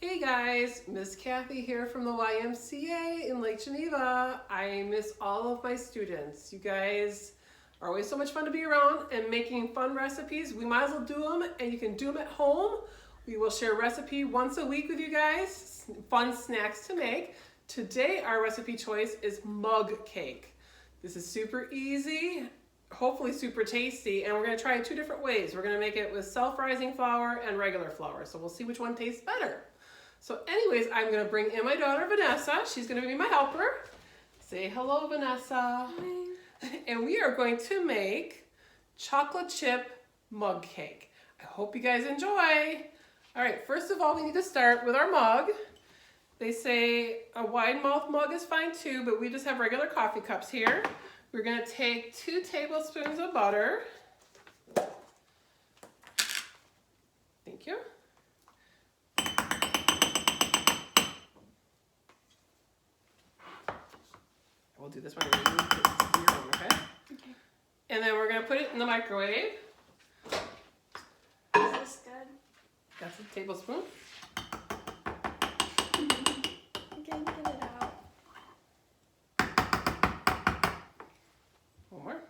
Hey guys, Miss Kathy here from the YMCA in Lake Geneva. I miss all of my students. You guys are always so much fun to be around and making fun recipes. We might as well do them, and you can do them at home. We will share a recipe once a week with you guys, fun snacks to make. Today our recipe choice is mug cake. This is super easy, hopefully super tasty, and we're going to try it two different ways. We're going to make it with self-rising flour and regular flour, so we'll see which one tastes better. So anyways, I'm going to bring in my daughter, Vanessa. She's going to be my helper. Say hello, Vanessa. Hi. And we are going to make chocolate chip mug cake. I hope you guys enjoy. All right, first of all, we need to start with our mug. They say a wide mouth mug is fine too, but we just have regular coffee cups here. We're going to take 2 tablespoons of butter. Thank you. We'll do this one in your room, okay? Okay. And then we're going to put it in the microwave. Is this good? That's a tablespoon. I can't get it out. One more.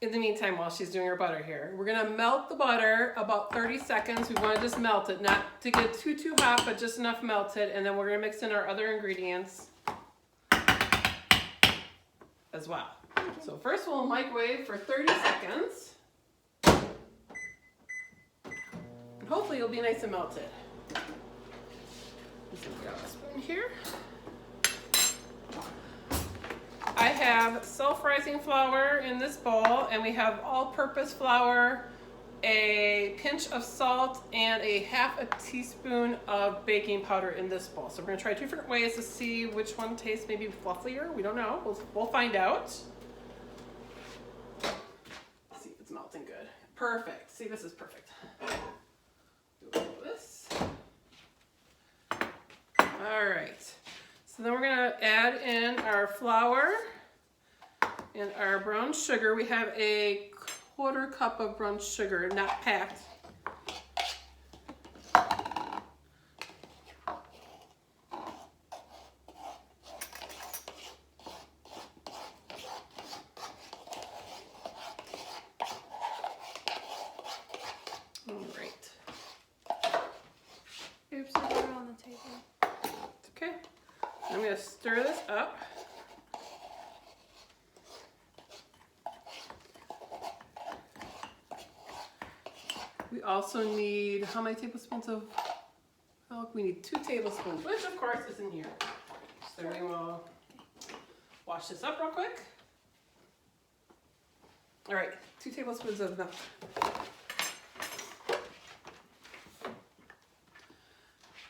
In the meantime, while she's doing her butter here, we're going to melt the butter about 30 seconds. We want to just melt it, not to get too hot, but just enough melted. And then we're going to mix in our other ingredients as well. So first we'll microwave for 30 seconds. And hopefully it'll be nice and melted. Let's grab a spoon here. I have self-rising flour in this bowl, and we have all-purpose flour, a pinch of salt, and a half a teaspoon of baking powder in this bowl. So we're gonna try 2 different ways to see which one tastes maybe fluffier. We don't know. We'll find out. Let's see if it's melting good. Perfect. See, this is perfect. Do a little of this. All right. So then we're gonna add in our flour and our brown sugar. We have a 1/4 cup of brown sugar, not packed. All right. Oops, I got it on the table. It's okay. I'm gonna stir this up. We also need, how many tablespoons of milk? We need 2 tablespoons, which of course is in here. So we will wash this up real quick. All right, 2 tablespoons of milk.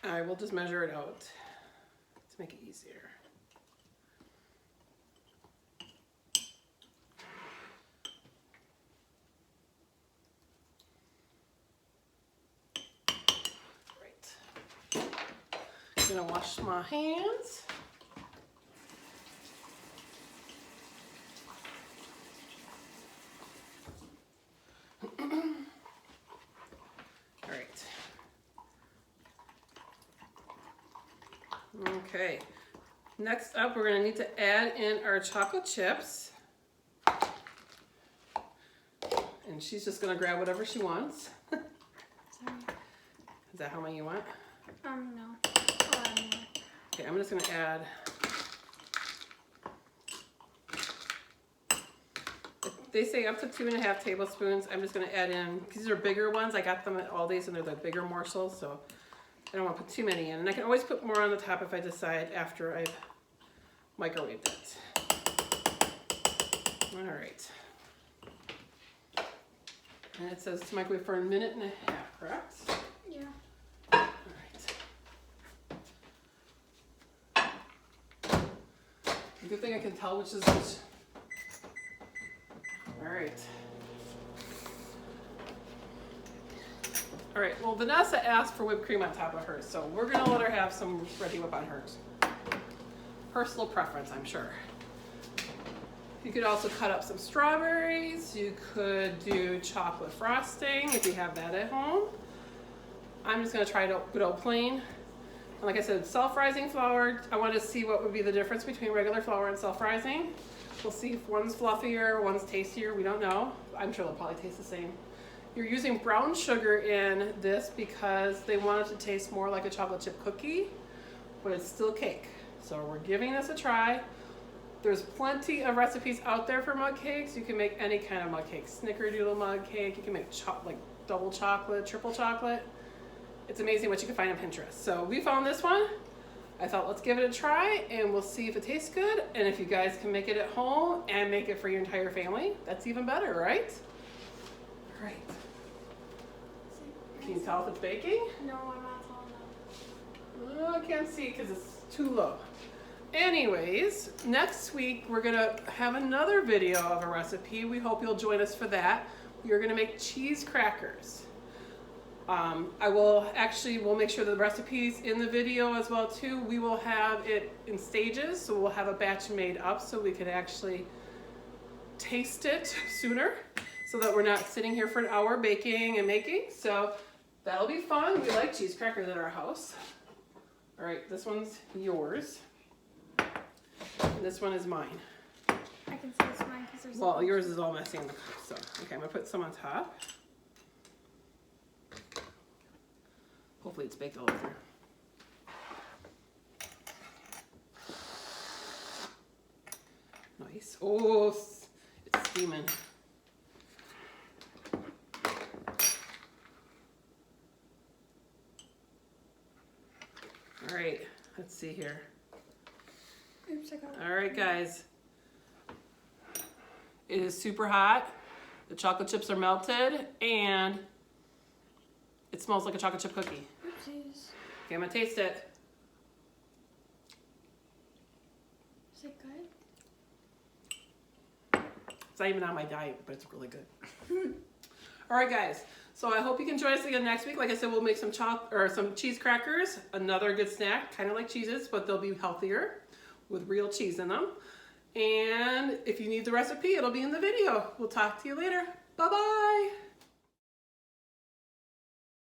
I will just measure it out to make it easier. I'm gonna wash my hands. All right. Okay. Next up, we're gonna need to add in our chocolate chips. And she's just gonna grab whatever she wants. Sorry. Is that how many you want? No. Oh, Okay, I'm just gonna add. They say up to 2.5 tablespoons. I'm just gonna add in, these are bigger ones. I got them at Aldi's and they're the bigger morsels, so I don't wanna put too many in. And I can always put more on the top if I decide after I've microwaved it. All right. And it says to microwave for 1.5 minutes, correct? yeah. All right. Good thing I can tell which is which. All right. All right, well, Vanessa asked for whipped cream on top of hers, so we're gonna let her have some Ready Whip on hers. Personal preference, I'm sure. You could also cut up some strawberries. You could do chocolate frosting if you have that at home. I'm just gonna try good old plain. And like I said, self-rising flour. I wanted to see what would be the difference between regular flour and self-rising. We'll see if one's fluffier, one's tastier, we don't know. I'm sure they'll probably taste the same. You're using brown sugar in this because they want it to taste more like a chocolate chip cookie, but it's still cake. So we're giving this a try. There's plenty of recipes out there for mug cakes. You can make any kind of mug cake. Snickerdoodle mug cake. You can make like double chocolate, triple chocolate. It's amazing what you can find on Pinterest. So we found this one. I thought let's give it a try and we'll see if it tastes good. And if you guys can make it at home and make it for your entire family, that's even better, right? All right. Can you tell if it's baking? No, I'm not tall enough. Oh, I can't see because it's too low. Anyways, next week we're gonna have another video of a recipe. We hope you'll join us for that. We are gonna make cheese crackers. We'll make sure the recipe's in the video as well too. We will have it in stages, so we'll have a batch made up so we can actually taste it sooner so that we're not sitting here for an hour baking and making. So that'll be fun. We like cheese crackers at our house. All right, this one's yours. And this one is mine. I can see it's mine because there's. Well, yours is all messy in the cup, so. Okay, I'm gonna put some on top. Hopefully it's baked all over. Nice. Oh, it's steaming. All right, let's see here. Oops, I got it. All right, guys. It is super hot. The chocolate chips are melted, and it smells like a chocolate chip cookie. Oopsies. Okay, I'm gonna taste it. Is it good? It's not even on my diet, but it's really good. All right, guys. So I hope you can join us again next week. Like I said, we'll make some cheese crackers, another good snack, kind of like cheeses, but they'll be healthier with real cheese in them. And if you need the recipe, it'll be in the video. We'll talk to you later. Bye-bye.